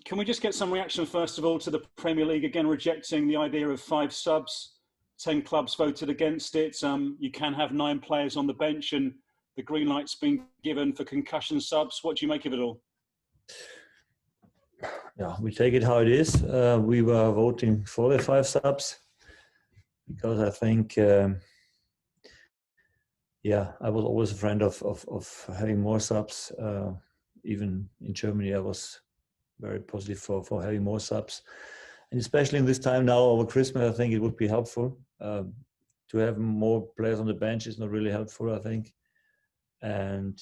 Can we just get some reaction, first of all, to the Premier League again rejecting the idea of 5 subs? 10 clubs voted against it. You can have 9 players on the bench, and the green light's been given for concussion subs. What do you make of it all? Yeah, we take it how it is. We were voting for the 5 subs because I think, I was always a friend of having more subs. Even in Germany, I was very positive for having more subs. And especially in this time now over Christmas, I think it would be helpful. To have more players on the bench is not really helpful, I think. And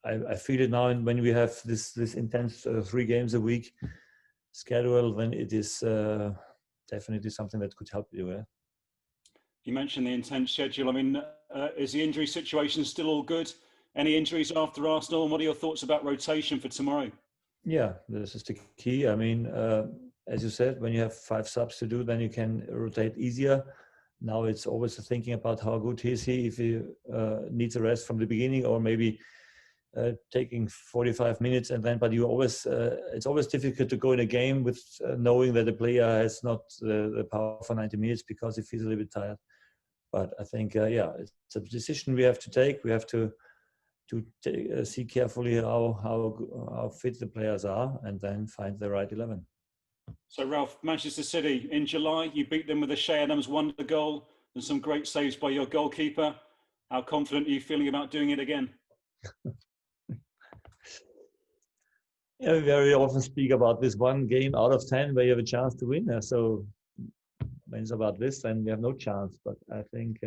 I feel it now when we have this intense 3 games a week schedule, then it is definitely something that could help you. You mentioned the intense schedule. I mean, is the injury situation still all good? Any injuries after Arsenal? And what are your thoughts about rotation for tomorrow? Yeah, this is the key. I mean, as you said, when you have 5 subs to do, then you can rotate easier. Now it's always thinking about how good is he, if he needs a rest from the beginning, or maybe taking 45 minutes and then. But you always, it's always difficult to go in a game with knowing that the player has not the power for 90 minutes because he feels a little bit tired. But I think, it's a decision we have to take. We have to see carefully how fit the players are, and then find the right 11. So, Ralph, Manchester City, in July, you beat them with a Shea Adams wonder goal and some great saves by your goalkeeper. How confident are you feeling about doing it again? Yeah, we very often speak about this 1 game out of 10 where you have a chance to win. So when it's about this, then we have no chance. But I think,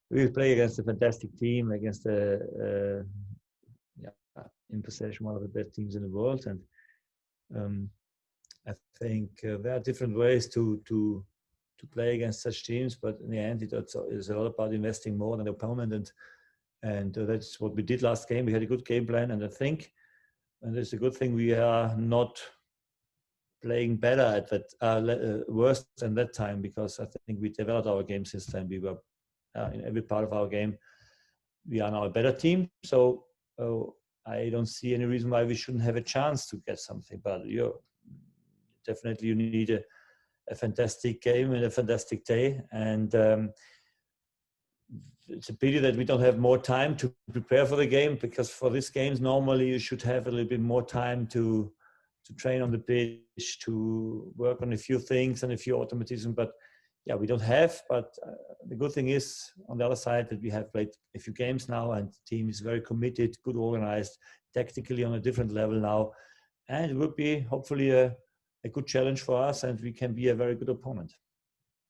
we will play against a fantastic team, against in possession one of the best teams in the world. And I think there are different ways to play against such teams, but in the end, it's all about investing more than the opponent, and that's what we did last game. We had a good game plan, and I think, and it's a good thing, we are not playing better at that, worse than that time, because I think we developed our game since then. We were in every part of our game. We are now a better team, so I don't see any reason why we shouldn't have a chance to get something. But definitely you need a fantastic game and a fantastic day, and it's a pity that we don't have more time to prepare for the game, because for these games normally you should have a little bit more time to train on the pitch, to work on a few things and a few automatism. But we don't have. But the good thing is, on the other side, that we have played a few games now, and the team is very committed, good organized, tactically on a different level now, and it would be hopefully a good challenge for us, and we can be a very good opponent.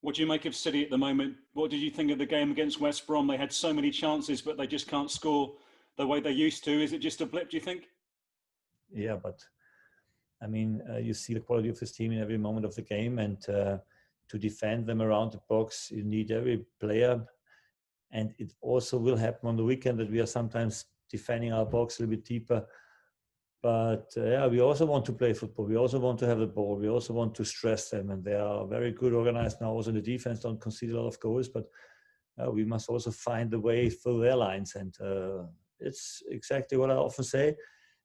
What do you make of City at the moment? What did you think of the game against West Brom? They had so many chances, but they just can't score the way they used to. Is it just a blip, do you think? Yeah, but I mean, you see the quality of this team in every moment of the game, and to defend them around the box, you need every player. And it also will happen on the weekend that we are sometimes defending our box a little bit deeper. But we also want to play football. We also want to have the ball. We also want to stress them. And they are very good organized now. Also in the defense, don't concede a lot of goals. But we must also find the way through their lines. And it's exactly what I often say.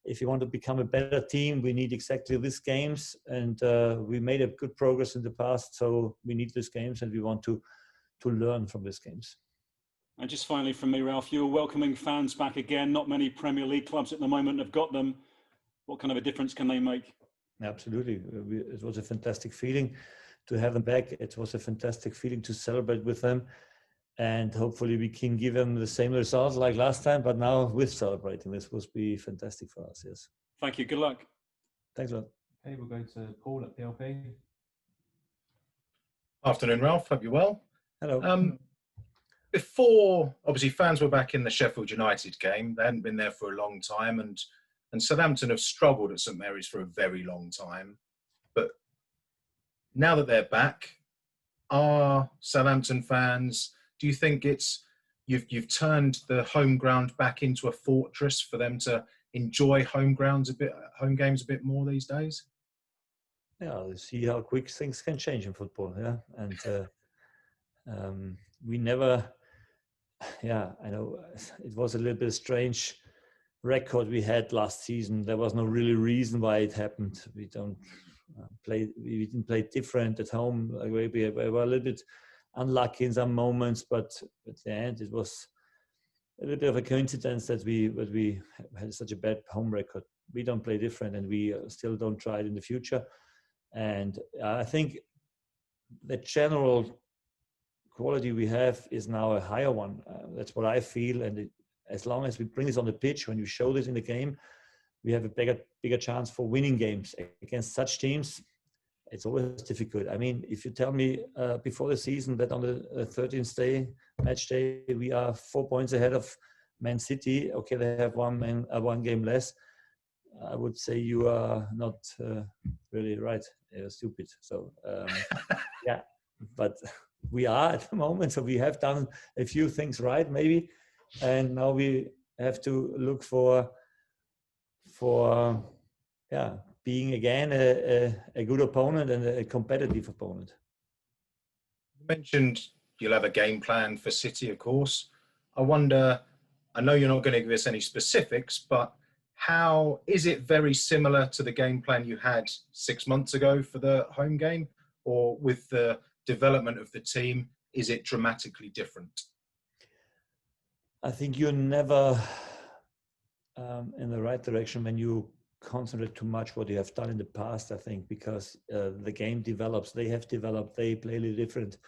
If you want to become a better team, we need exactly these games. And we made a good progress in the past. So we need these games, and we want to learn from these games. And just finally from me, Ralph, you're welcoming fans back again. Not many Premier League clubs at the moment have got them. What kind of a difference can they make? Absolutely. It was a fantastic feeling to have them back. It was a fantastic feeling to celebrate with them. And hopefully we can give them the same results like last time, but now with celebrating. This would be fantastic for us, yes. Thank you. Good luck. Thanks a lot. Okay, we'll go to Paul at PLP. Afternoon, Ralph. Hope you're well. Hello. Before, obviously, fans were back in the Sheffield United game. They hadn't been there for a long time, and Southampton have struggled at St Mary's for a very long time. But now that they're back, are Southampton fans, do you think it's you've turned the home ground back into a fortress for them to enjoy home games a bit more these days? Yeah, you see how quick things can change in football. Yeah, and we never. Yeah, I know it was a little bit strange record we had last season, there was no really reason why it happened. We didn't play different at home. We were a little bit unlucky in some moments, but at the end it was a little bit of a coincidence that we had such a bad home record. We don't play different, and we still don't try it in the future. And I think the general quality we have is now a higher one. That's what I feel. And as long as we bring this on the pitch, when you show this in the game, we have a bigger chance for winning games against such teams. It's always difficult. I mean, if you tell me before the season that on the 13th match day, we are 4 points ahead of Man City. Okay, they have one game less. I would say you are not really right. You're stupid. So yeah, but we are at the moment. So we have done a few things right, maybe, and now we have to look for being again a good opponent and a competitive opponent. You mentioned you'll have a game plan for City, of course. I wonder, I know you're not going to give us any specifics, but how is it very similar to the game plan you had 6 months ago for the home game? Or with the development of the team, is it dramatically different? I think you're never in the right direction when you concentrate too much what you have done in the past, I think, because the game develops. They have developed. They play a little different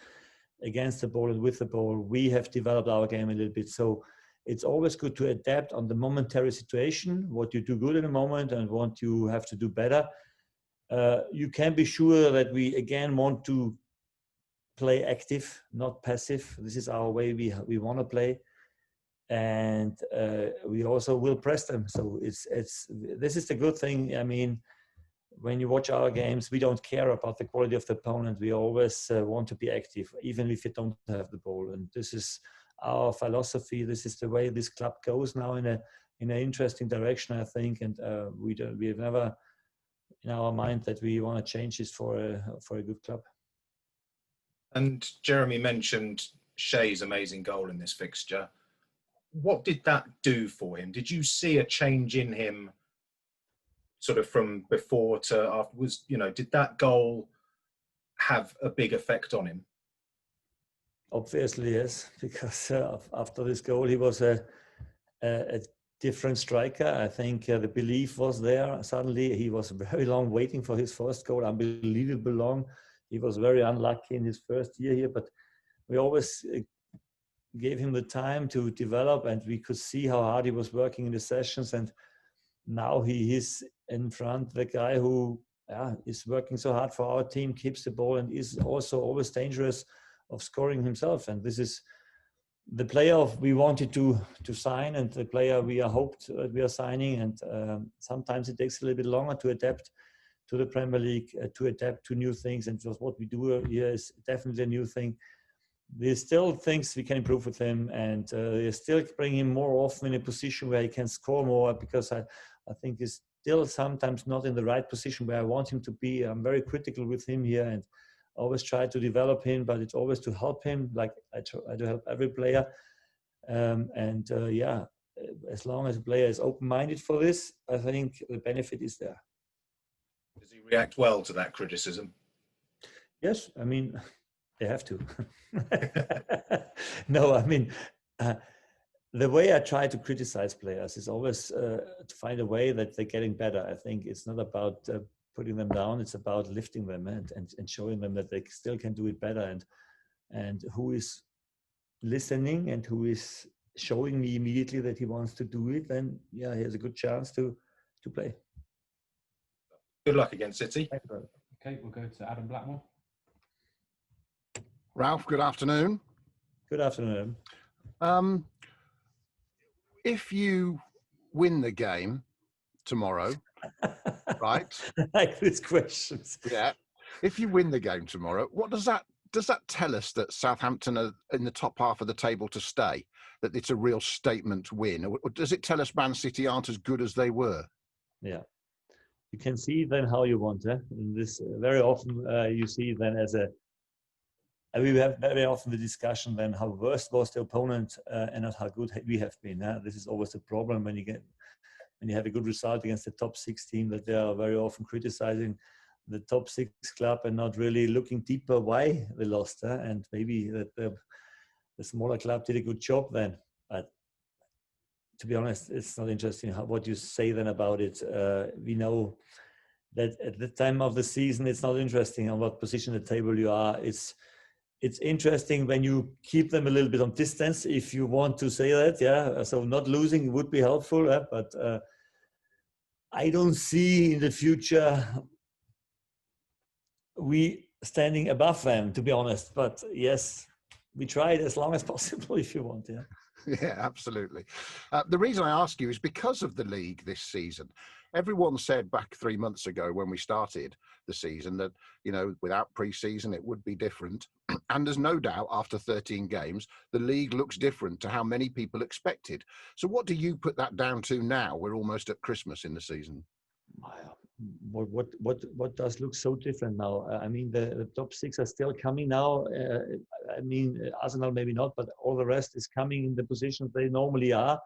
against the ball and with the ball. We have developed our game a little bit. So it's always good to adapt on the momentary situation, what you do good in a moment and what you have to do better. You can be sure that we again want to play active, not passive. This is our way we want to play. And we also will press them. So this is the good thing. I mean, when you watch our games, we don't care about the quality of the opponent. We always want to be active, even if you don't have the ball. And this is our philosophy. This is the way this club goes now in an interesting direction, I think. And we have never in our mind that we want to change this for a good club. And Jeremy mentioned Shea's amazing goal in this fixture. What did that do for him? Did you see a change in him sort of from before to afterwards? Did that goal have a big effect on him? Obviously, yes, because after this goal, he was a different striker. I think the belief was there. Suddenly, he was very long waiting for his first goal, unbelievable long. He was very unlucky in his first year here, but we always gave him the time to develop, and we could see how hard he was working in the sessions. And now he is in front, the guy who is working so hard for our team, keeps the ball, and is also always dangerous of scoring himself. And this is the player we wanted to sign, and the player we hoped we are signing. And sometimes it takes a little bit longer to adapt to the Premier League, to adapt to new things. And just what we do here is definitely a new thing. There's still things we can improve with him, and they still bring him more often in a position where he can score more, because I think he's still sometimes not in the right position where I want him to be. I'm very critical with him here and always try to develop him, but it's always to help him, like I do help every player. As long as a player is open-minded for this, I think the benefit is there. Does he react well to that criticism? Yes, I mean, they have to. No, I mean, the way I try to criticize players is always to find a way that they're getting better. I think it's not about putting them down. It's about lifting them and showing them that they still can do it better. And who is listening and who is showing me immediately that he wants to do it, then he has a good chance to play. Good luck against City. Okay, we'll go to Adam Blackmore. Ralph, good afternoon. Good afternoon. If you win the game tomorrow, right? I like these questions. Yeah. If you win the game tomorrow, what does that tell us that Southampton are in the top half of the table to stay? That it's a real statement win? Or does it tell us Man City aren't as good as they were? Yeah. You can see then how you want. And this very often you see then as a And we have very often the discussion then how worse was the opponent and not how good we have been. This is always a problem when you have a good result against the top 6 team, that they are very often criticizing the top 6 club and not really looking deeper why they lost. And maybe that the smaller club did a good job then. But to be honest, it's not interesting what you say then about it. We know that at the time of the season, it's not interesting on what position at the table you are. It's interesting when you keep them a little bit on distance, if you want to say that, yeah. So not losing would be helpful, but I don't see in the future we standing above them, to be honest. But yes, we try it as long as possible if you want, yeah. Yeah, absolutely. The reason I ask you is because of the league this season. Everyone said back 3 months ago when we started the season that, you know, without pre-season it would be different. And there's no doubt after 13 games, the league looks different to how many people expected. So what do you put that down to now? We're almost at Christmas in the season. What does look so different now? I mean, the top 6 are still coming now. I mean, Arsenal maybe not, but all the rest is coming in the positions they normally are.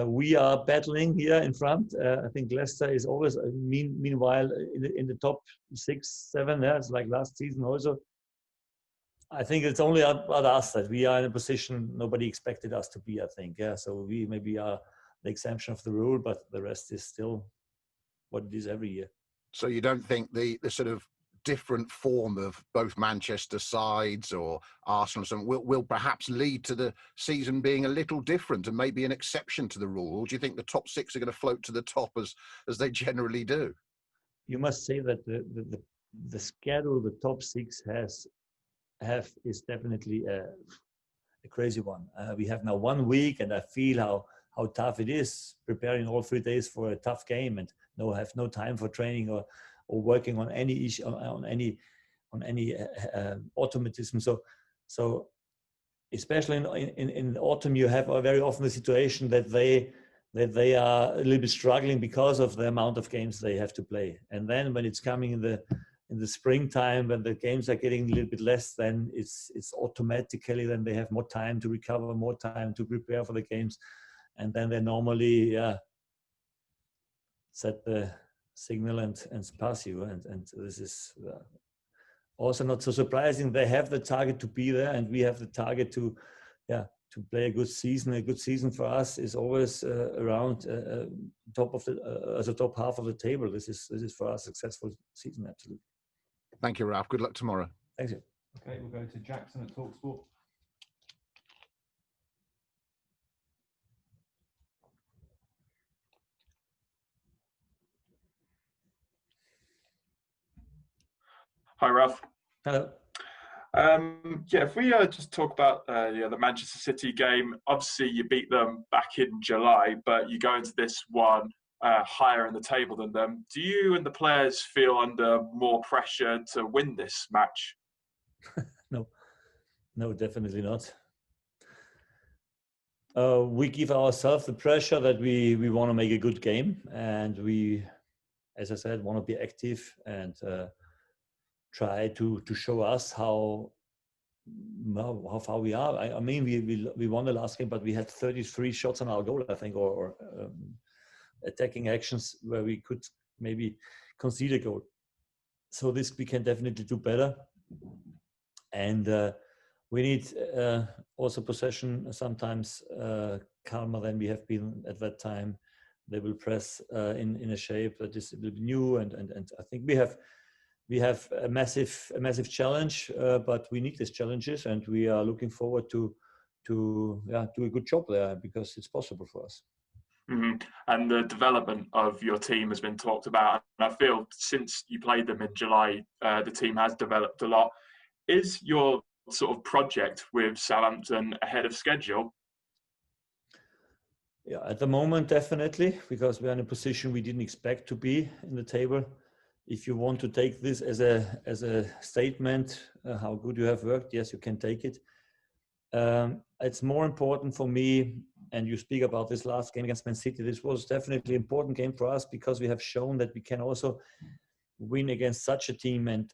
We are battling here in front. I think Leicester is always, meanwhile, in the top 6, 7. Yeah, it's like last season also. I think it's only about us that we are in a position nobody expected us to be, I think. Yeah, so we maybe are the exemption of the rule, but the rest is still what it is every year. So you don't think the sort of different form of both Manchester sides or Arsenal will perhaps lead to the season being a little different and maybe an exception to the rule? Or do you think the top 6 are going to float to the top as they generally do? You must say that the schedule the top 6 is definitely a crazy one. We have now 1 week, and I feel how tough it is preparing all 3 days for a tough game and have no time for training or working on any issue, on any automatism. So especially in autumn, you have very often the situation that they are a little bit struggling because of the amount of games they have to play. And then when it's coming in the springtime, when the games are getting a little bit less, then it's automatically then they have more time to recover, more time to prepare for the games, and then they normally set the signal and pass you. And this is also not so surprising. They have the target to be there, and we have the target to play a good season. A good season for us is always around top of as a top half of the table. This is for us a successful season, absolutely. Thank you, Ralph. Good luck tomorrow. Thank you. Okay, we'll go to Jackson at TalkSport. Hi, Ralph. Hello. If we just talk about the Manchester City game, obviously you beat them back in July, but you go into this one higher in the table than them. Do you and the players feel under more pressure to win this match? No, definitely not. We give ourselves the pressure that we want to make a good game, and we, as I said, want to be active and try to show us how far we are. I mean, we won the last game, but we had 33 shots on our goal, I think, or attacking actions where we could maybe concede a goal. So this we can definitely do better, and we need also possession sometimes calmer than we have been at that time. They will press in a shape that is a little new, and I think we have a massive challenge, but we need these challenges, and we are looking forward to do a good job there because it's possible for us. Mm-hmm. And the development of your team has been talked about, and I feel since you played them in July, the team has developed a lot. Is your sort of project with Southampton ahead of schedule? Yeah, at the moment, definitely, because we're in a position we didn't expect to be in the table. If you want to take this as a statement, how good you have worked, yes, you can take it. It's more important for me, and you speak about this last game against Man City. This was definitely an important game for us because we have shown that we can also win against such a team and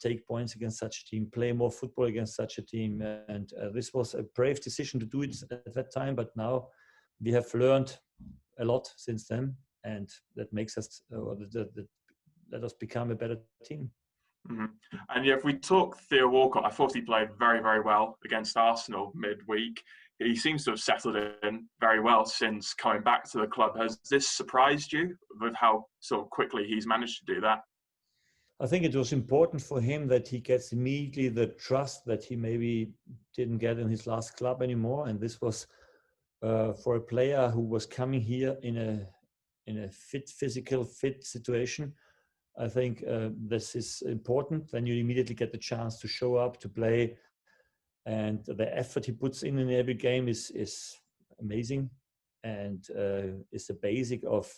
take points against such a team, play more football against such a team. And this was a brave decision to do it at that time. But now we have learned a lot since then, and that makes us let us become a better team. Mm-hmm. And yeah, if we talk Theo Walcott, I thought he played very, very well against Arsenal midweek. He seems to have settled in very well since coming back to the club. Has this surprised you with how sort of quickly he's managed to do that? I think it was important for him that he gets immediately the trust that he maybe didn't get in his last club anymore. And this was for a player who was coming here in a physical fit situation. I think this is important. Then you immediately get the chance to show up, to play. And the effort he puts in every game is amazing, and is the basic of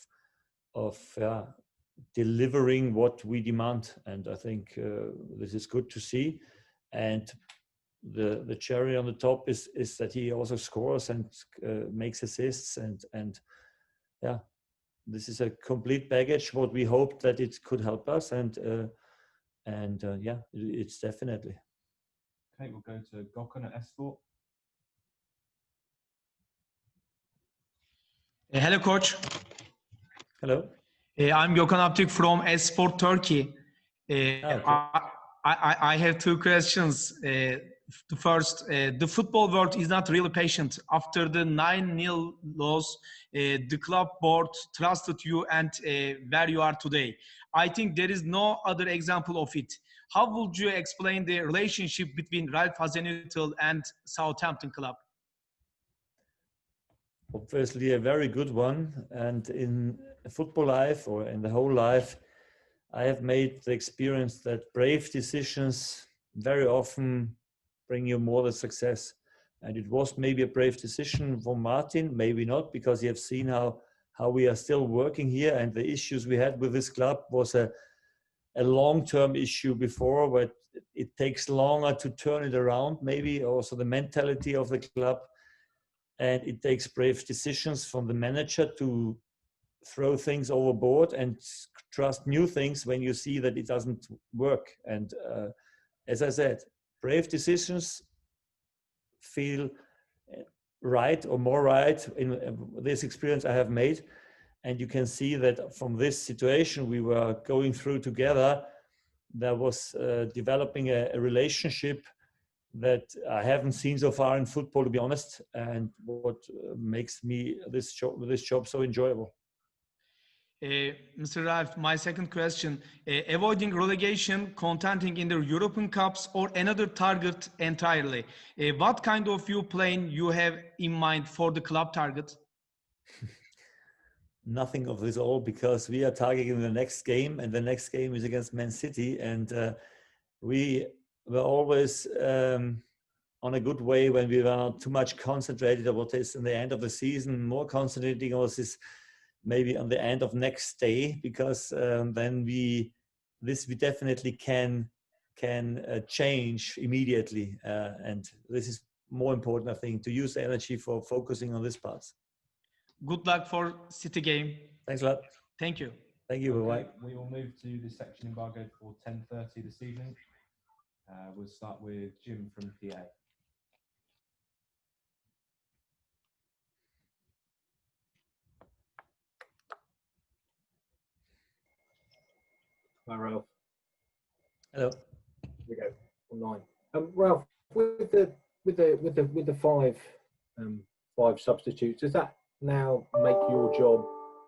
delivering what we demand. And I think this is good to see. And the cherry on the top is that he also scores and makes assists, and yeah, this is a complete package. What we hoped that it could help us, and yeah, it's definitely. Okay, we'll go to Gökhan at Esport. Hello, coach. Hello. I'm Gökhan Aptik from Esport Turkey. Okay. I have two questions. The first, the football world is not really patient. After the 9-0 loss, the club board trusted you and where you are today. I think there is no other example of it. How would you explain the relationship between Ralph Hasenhüttl and Southampton club? Obviously a very good one. And in football life, or in the whole life, I have made the experience that brave decisions very often bring you more the success. And it was maybe a brave decision for Martin, maybe not, because you have seen how we are still working here, and the issues we had with this club was a long-term issue before, but it takes longer to turn it around, maybe also the mentality of the club. And it takes brave decisions from the manager to throw things overboard and trust new things when you see that it doesn't work. And as I said, brave decisions feel right, or more right, in this experience I have made. And you can see that from this situation we were going through together, there was developing a relationship that I haven't seen so far in football, to be honest, and what makes me this job so enjoyable. Mr. Ralph, my second question, avoiding relegation, contenting in the European Cups, or another target entirely. What kind of plan you have in mind for the club target? Nothing of this all, because we are targeting the next game, and the next game is against Man City, and we were always on a good way when we were not too much concentrated on what is in the end of the season, more concentrating on this maybe on the end of next day, because then we definitely can change immediately, and this is more important, I think, to use the energy for focusing on this part. Good luck for City game. Thanks a lot. Thank you. Thank you. Okay, Bye-bye. we will move to the section embargoed for 10:30 this evening. We'll start with Jim from PA. Hi, Ralph. Hello. Here we go. Online. Ralph, with the five substitutes, does that now make your job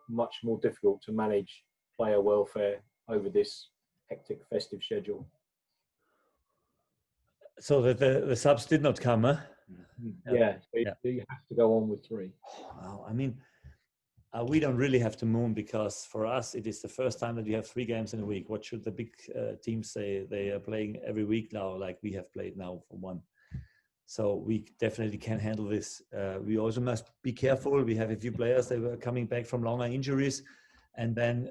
much more difficult to manage player welfare over this hectic festive schedule? So that the subs did not come, huh? Yeah. So you have to go on with three. Wow. I mean, we don't really have to moon, because for us it is the first time that we have 3 games in a week. What should the big teams say? They are playing every week now, like we have played now for one. So we definitely can handle this. We also must be careful. We have a few players that were coming back from longer injuries, and then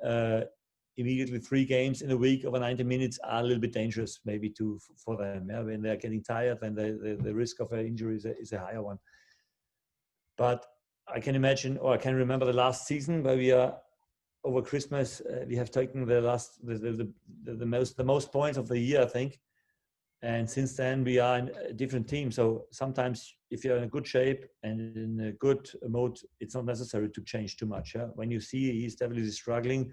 immediately 3 games in a week over 90 minutes are a little bit dangerous, maybe for them. Yeah? When they're getting tired, then the risk of an injury is a higher one. But I can imagine, or I can remember the last season where we are over Christmas we have taken the most points of the year, I think. And since then we are in a different team. So sometimes if you're in a good shape and in a good mode, it's not necessary to change too much. Yeah? When you see he's definitely struggling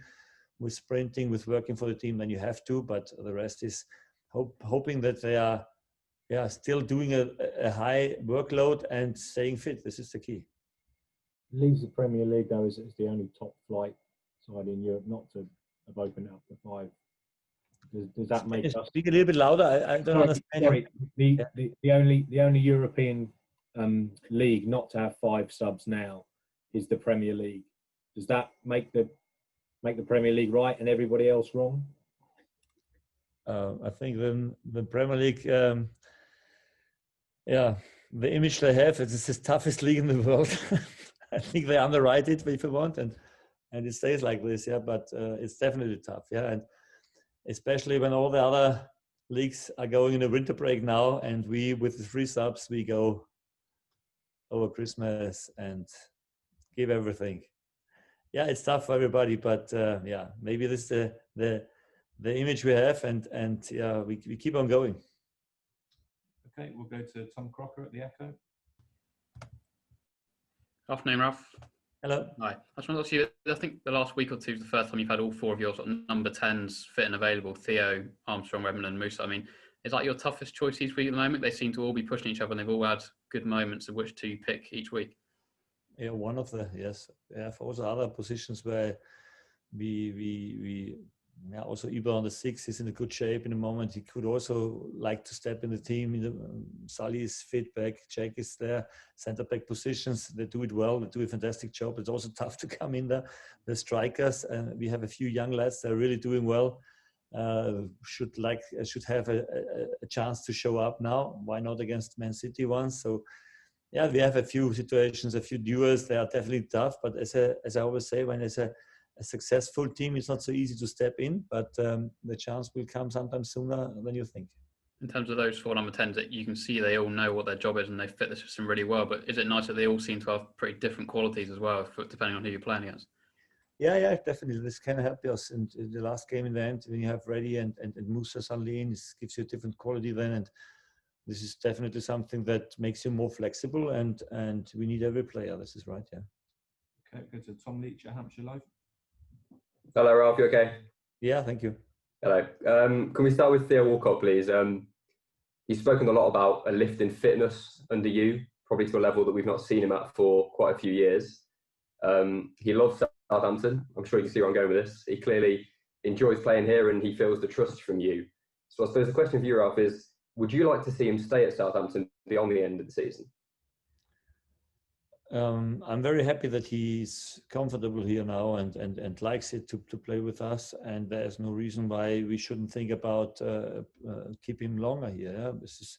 with sprinting, with working for the team, then you have to. But the rest is hoping that they are still doing a high workload and staying fit. This is the key. Leaves the Premier League though as the only top flight side in Europe not to have opened up to 5. Does that make us speak a little bit louder? I don't understand. Sorry, the only European league not to have 5 subs now is the Premier League. Does that make the Premier League right and everybody else wrong? I think the Premier League, the image they have, it's the toughest league in the world. I think they underwrite it if you want, and it stays like this. Yeah, but it's definitely tough. Yeah, and especially when all the other leagues are going in a winter break now, and we, with the 3 subs, we go over Christmas and give everything. Yeah, it's tough for everybody, but maybe this is the image we have, and we keep on going. Okay, we'll go to Tom Crocker at the Echo. Afternoon, Ralph. Hello. Hi. I just want to ask you, I think the last week or two is the first time you've had all 4 of your sort of number 10s fit and available, Theo, Armstrong, Redmond and Musa. I mean, is that your toughest choice each week at the moment? They seem to all be pushing each other and they've all had good moments of which to pick each week. Yeah, one of the, yes. Yeah, for also other positions where we also Ibra on the 6 is in a good shape in the moment. He could also like to step in the team. Sully is fit back. Jack is there. Centre back positions, they do it well. They do a fantastic job. It's also tough to come in there. The strikers, and we have a few young lads that are really doing well. Should have a chance to show up now. Why not against Man City once? So yeah, we have a few situations, a few duels. They are definitely tough. But as I always say, when it's a successful team, it's not so easy to step in, but the chance will come sometimes sooner than you think. In terms of those 4 number 10s, that you can see they all know what their job is and they fit the system really well, but is it nice that they all seem to have pretty different qualities as well, depending on who you're playing against? Yeah, definitely. This can help us. And in the last game in the end, when you have Reddy and Musa suddenly in, it gives you a different quality then. And this is definitely something that makes you more flexible, and we need every player. This is right, yeah. Okay, go to Tom Leach at Hampshire Live. Hello, Ralph. You okay? Yeah, thank you. Hello. Can we start with Theo Walcott, please? He's spoken a lot about a lift in fitness under you, probably to a level that we've not seen him at for quite a few years. He loves Southampton. I'm sure you can see where I'm going with this. He clearly enjoys playing here and he feels the trust from you. So I suppose the question for you, Ralph, is would you like to see him stay at Southampton beyond the end of the season? I'm very happy that he's comfortable here now and likes it to play with us, and there's no reason why we shouldn't think about keeping him longer here. Yeah? This is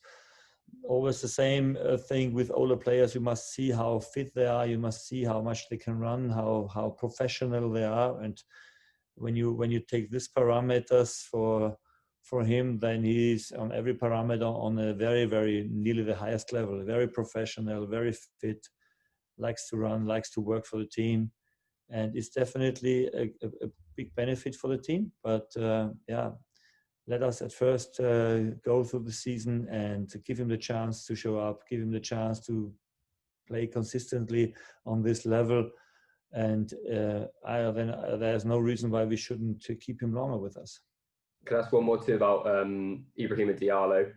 always the same thing with older players. You must see how fit they are. You must see how much they can run, how professional they are, and when you take these parameters for him, then he's on every parameter on a very, very nearly the highest level. Very professional, very fit. Likes to run, likes to work for the team, and it's definitely a big benefit for the team. But let us at first go through the season and give him the chance to show up, give him the chance to play consistently on this level, and then there's no reason why we shouldn't keep him longer with us. Can I ask one more too about Ibrahima Diallo?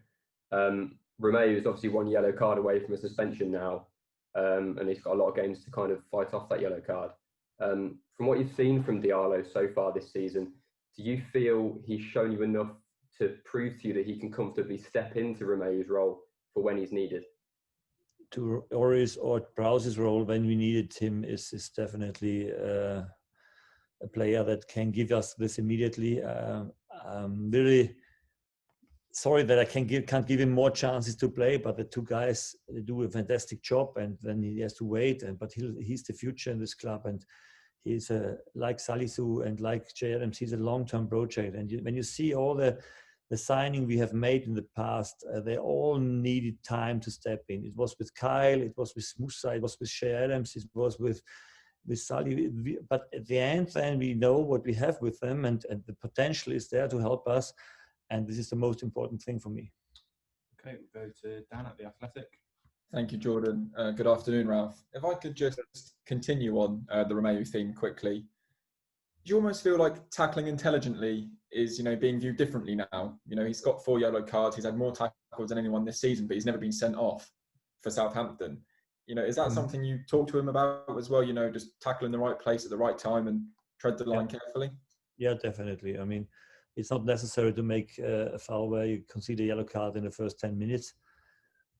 Romeu is obviously 1 yellow card away from a suspension now. And he's got a lot of games to kind of fight off that yellow card. From what you've seen from Diallo so far this season, do you feel he's shown you enough to prove to you that he can comfortably step into Romeu's role for when he's needed? To Ori's or Browse's role when we needed him is definitely a player that can give us this immediately. Really sorry that I can't give him more chances to play, but the 2 guys, they do a fantastic job, and then he has to wait. But he's the future in this club, and he's like Salisu and like J. Adams. He's a long-term project. And when you see all the signing we have made in the past, they all needed time to step in. It was with Kyle, it was with Musa, it was with J. Adams, it was with with Sully. But at the end, then we know what we have with them, and the potential is there to help us. And this is the most important thing for me. Okay, we'll go to Dan at The Athletic. Thank you, Jordan. Good afternoon, Ralph. If I could just continue on the Romeu theme quickly. Do you almost feel like tackling intelligently is, being viewed differently now? He's got 4 yellow cards. He's had more tackles than anyone this season, but he's never been sent off for Southampton. Is that something you talk to him about as well? Just tackle in the right place at the right time and tread the line carefully? Yeah, definitely. I mean, it's not necessary to make a foul where you concede a yellow card in the first 10 minutes.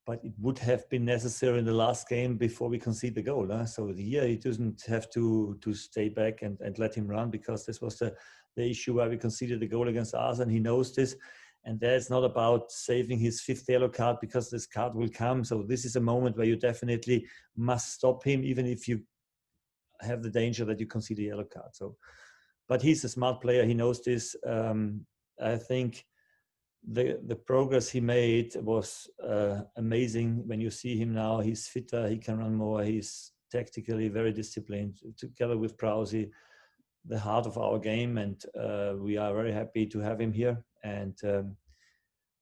But it would have been necessary in the last game before we concede the goal. So here he doesn't have to stay back and let him run, because this was the issue where we conceded the goal against Arsenal. He knows this. And that's not about saving his 5th yellow card, because this card will come. So this is a moment where you definitely must stop him, even if you have the danger that you concede a yellow card. So, but he's a smart player. He knows this. I think the progress he made was amazing. When you see him now, he's fitter, he can run more, he's tactically very disciplined, together with Prowse, the heart of our game, and we are very happy to have him here. And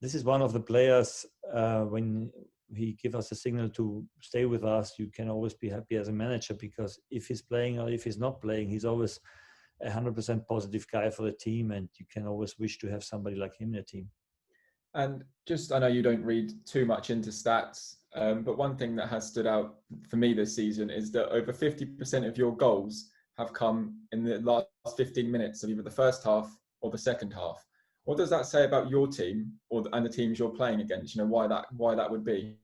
this is one of the players, when he gives us a signal to stay with us, you can always be happy as a manager, because if he's playing or if he's not playing, he's always 100% positive guy for the team, and you can always wish to have somebody like him in the team. And I know you don't read too much into stats, but one thing that has stood out for me this season is that over 50% of your goals have come in the last 15 minutes of either the first half or the second half. What does that say about your team and the teams you're playing against? Why that would be?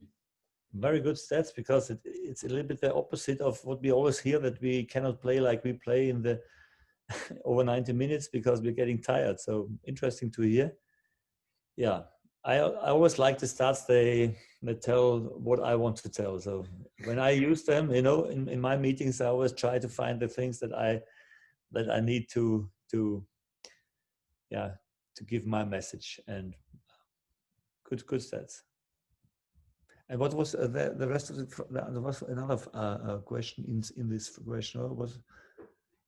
Very good stats, because it's a little bit the opposite of what we always hear, that we cannot play like we play in the over 90 minutes because we're getting tired. So interesting to hear. Yeah. I always like the stats. They tell what I want to tell. So when I use them, in my meetings, I always try to find the things that I need to give my message, and good stats. And what was the rest of it? There was another question in this question.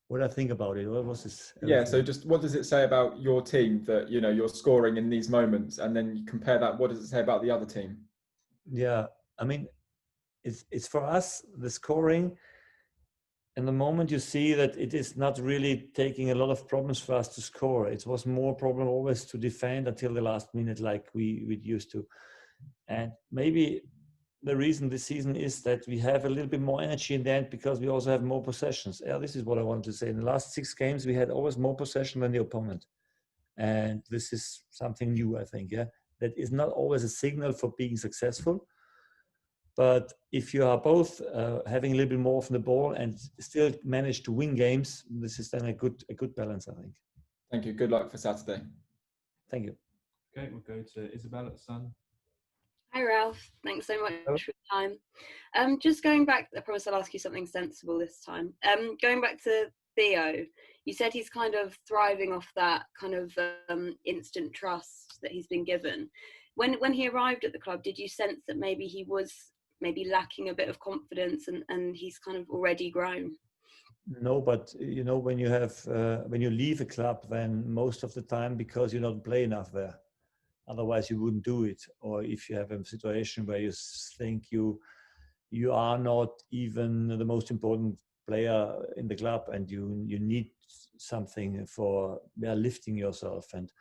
What I think about it. What was this? Yeah, so just what does it say about your team that, you're scoring in these moments, and then you compare that, what does it say about the other team? Yeah, I mean, it's for us, the scoring, and the moment you see that it is not really taking a lot of problems for us to score. It was more problem always to defend until the last minute, like we used to. And maybe the reason this season is that we have a little bit more energy in the end, because we also have more possessions. Yeah, this is what I wanted to say. In the last 6 games, we had always more possession than the opponent. And this is something new, I think. Yeah, that is not always a signal for being successful. But if you are both having a little bit more from the ball and still manage to win games, this is then a good balance, I think. Thank you. Good luck for Saturday. Thank you. Okay, we'll go to Isabel at the Sun. Hi, Ralph. Thanks so much for your time. Just going back, I promise I'll ask you something sensible this time. Going back to Theo, you said he's kind of thriving off that kind of instant trust that he's been given. When he arrived at the club, did you sense that maybe he was lacking a bit of confidence, and he's kind of already grown? No, but when you have when you leave a club, then most of the time, because you don't play enough there. Otherwise, you wouldn't do it. Or if you have a situation where you think you are not even the most important player in the club, and you need something for lifting yourself. And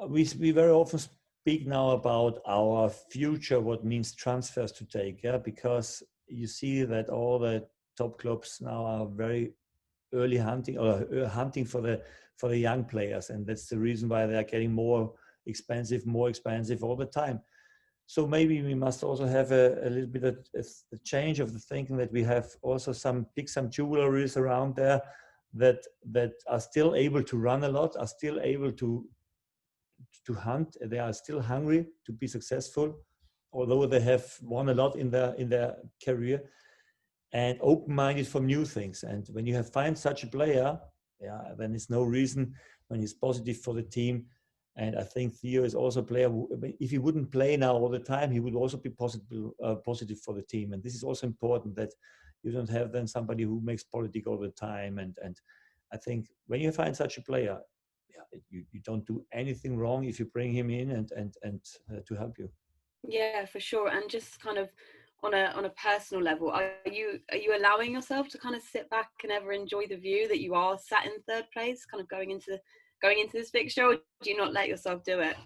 we very often speak now about our future, what means transfers to take, because you see that all the top clubs now are very early hunting for the young players, and that's the reason why they are getting more expensive all the time. So maybe we must also have a little bit of a change of the thinking, that we have also some jewelries around there that are still able to run a lot, are still able to hunt. They are still hungry to be successful, although they have won a lot in their career, and open-minded for new things. And when you find such a player, then it's no reason when he's positive for the team. And I think Theo is also a player who, if he wouldn't play now all the time, he would also be positive for the team. And this is also important, that You don't have then somebody who makes politics all the time. And I think when you find such a player, you don't do anything wrong if you bring him in and to help you. Yeah, for sure. And just kind of on a personal level, are you allowing yourself to kind of sit back and ever enjoy the view that you are sat in third place, kind of going into this fixture, or do you not let yourself do it?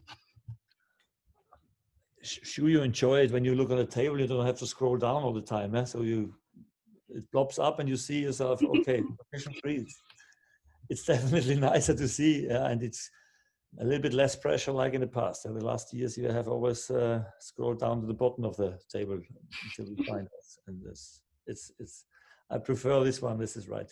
Sure, you enjoy it when you look on the table. You don't have to scroll down all the time. So it plops up and you see yourself. Okay, position 3. It's definitely nicer to see, and it's a little bit less pressure like in the past. In the last years, you have always scrolled down to the bottom of the table until we find us. And it's. I prefer this one. This is right.